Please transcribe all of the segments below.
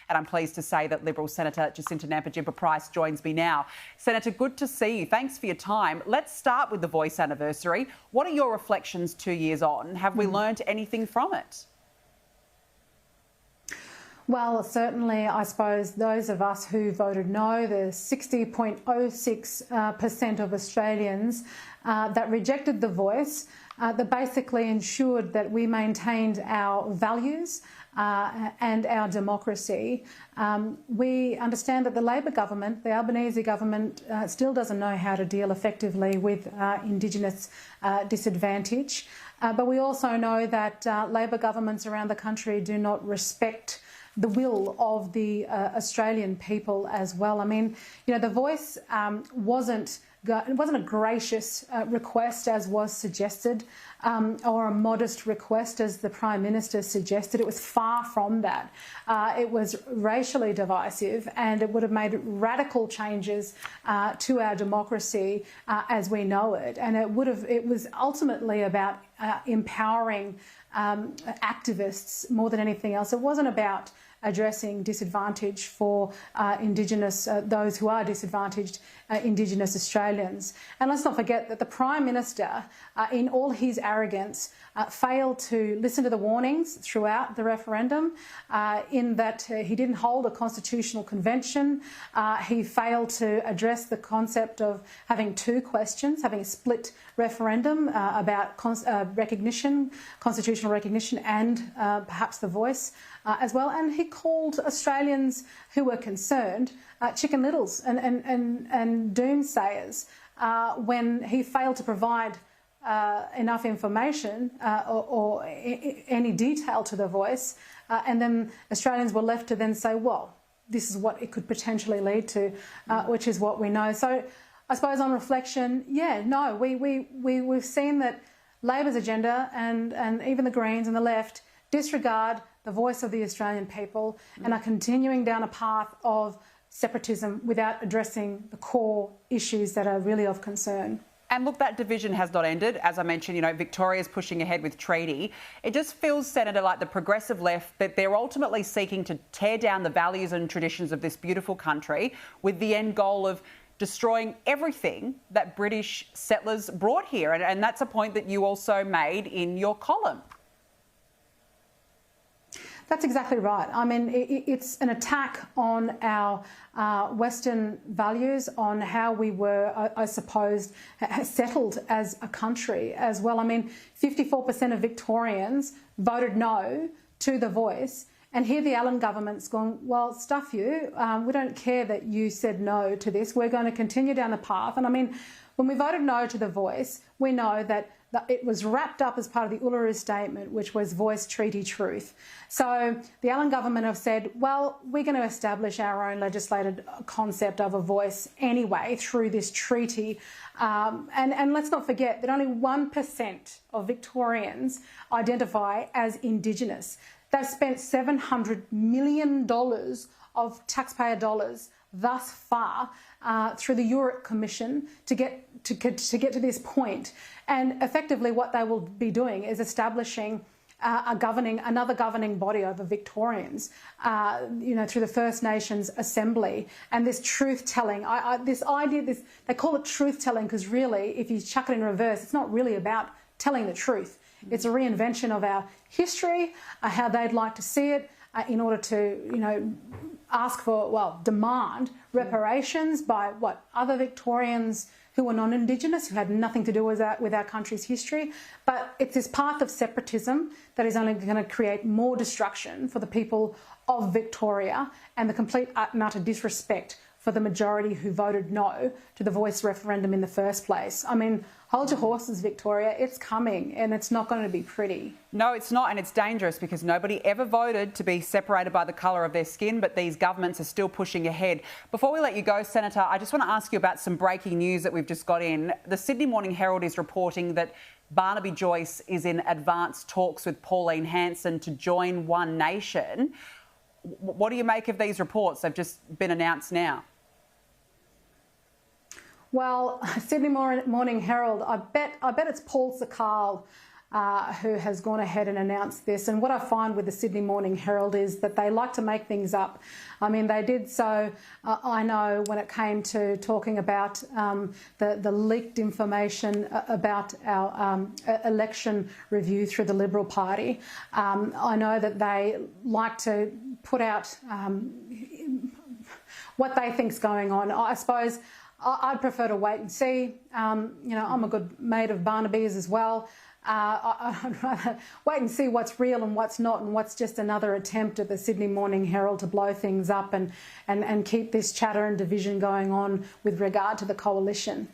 And I'm pleased to say that Liberal Senator Jacinta Nampijinpa Price joins me now. Senator, good to see you. Thanks for your time. Let's start with the Voice anniversary. What are your reflections 2 years on? Have we learned anything from it? Well, certainly, I suppose those of us who voted no, the 60.06% of Australians that rejected the Voice, that basically ensured that we maintained our values and our democracy. We understand that the Labor government, the Albanese government, still doesn't know how to deal effectively with Indigenous disadvantage. But we also know that Labor governments around the country do not respect the will of the Australian people as well. I mean, you know, the Voice wasn't a gracious request as was suggested, or a modest request as the Prime Minister suggested. It was far from that. It was racially divisive, and it would have made radical changes to our democracy as we know it. And it was ultimately about empowering activists more than anything else. It wasn't about addressing disadvantage for Indigenous, those who are disadvantaged Indigenous Australians. And let's not forget that the Prime Minister, in all his arrogance, failed to listen to the warnings throughout the referendum, in that he didn't hold a constitutional convention. He failed to address the concept of having two questions, having a split referendum about constitutional recognition and perhaps the Voice as well. And he called Australians who were concerned chicken littles and doomsayers when he failed to provide enough information or any detail to the Voice, and then Australians were left to then say, well, this is what it could potentially lead to, which is what we know. So I suppose on reflection, yeah, no, we've seen that Labor's agenda and even the Greens and the left disregard the voice of the Australian people and are continuing down a path of separatism without addressing the core issues that are really of concern. And look, that division has not ended. As I mentioned, you know, Victoria's pushing ahead with treaty. It just feels, Senator, like the progressive left, that they're ultimately seeking to tear down the values and traditions of this beautiful country with the end goal of destroying everything that British settlers brought here. And that's a point that you also made in your column. That's exactly right. I mean, it's an attack on our Western values, on how we were, I suppose, settled as a country as well. I mean, 54% of Victorians voted no to the Voice. And here the Allen government's gone, well, stuff you. We don't care that you said no to this. We're going to continue down the path. And I mean, when we voted no to the Voice, we know that it was wrapped up as part of the Uluru Statement, which was Voice Treaty Truth. So the Allen government have said, well, we're going to establish our own legislated concept of a voice anyway through this treaty. And let's not forget that only 1% of Victorians identify as Indigenous. They've spent $700 million of taxpayer dollars thus far through the Europe Commission to get to this point. And effectively what they will be doing is establishing another governing body over Victorians, you know, through the First Nations Assembly. And this truth-telling, they call it truth-telling because really, if you chuck it in reverse, it's not really about telling the truth. It's a reinvention of our history, how they'd like to see it, in order to, you know, ask for, well, demand reparations by other Victorians who were non-Indigenous, who had nothing to do with our country's history. But it's this path of separatism that is only going to create more destruction for the people of Victoria and the complete and utter disrespect for the majority who voted no to the Voice referendum in the first place. I mean, hold your horses, Victoria. It's coming and it's not going to be pretty. No, it's not, and it's dangerous because nobody ever voted to be separated by the colour of their skin, but these governments are still pushing ahead. Before we let you go, Senator, I just want to ask you about some breaking news that we've just got in. The Sydney Morning Herald is reporting that Barnaby Joyce is in advanced talks with Pauline Hanson to join One Nation. What do you make of these reports? They've just been announced now. Well, Sydney Morning Herald, I bet it's Paul Sakal who has gone ahead and announced this. And what I find with the Sydney Morning Herald is that they like to make things up. I mean, they did so, I know, when it came to talking about the leaked information about our election review through the Liberal Party. I know that they like to put out what they think's going on. I suppose I'd prefer to wait and see. You know, I'm a good mate of Barnaby's as well. I'd rather wait and see what's real and what's not, and what's just another attempt at the Sydney Morning Herald to blow things up and keep this chatter and division going on with regard to the coalition.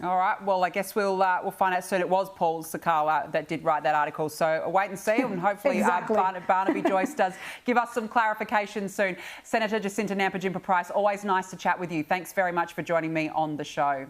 All right. Well, I guess we'll find out soon. It was Paul Sakala that did write that article. So wait and see, and hopefully Exactly. Barnaby Joyce does give us some clarification soon. Senator Jacinta Nampijinpa Price, always nice to chat with you. Thanks very much for joining me on the show.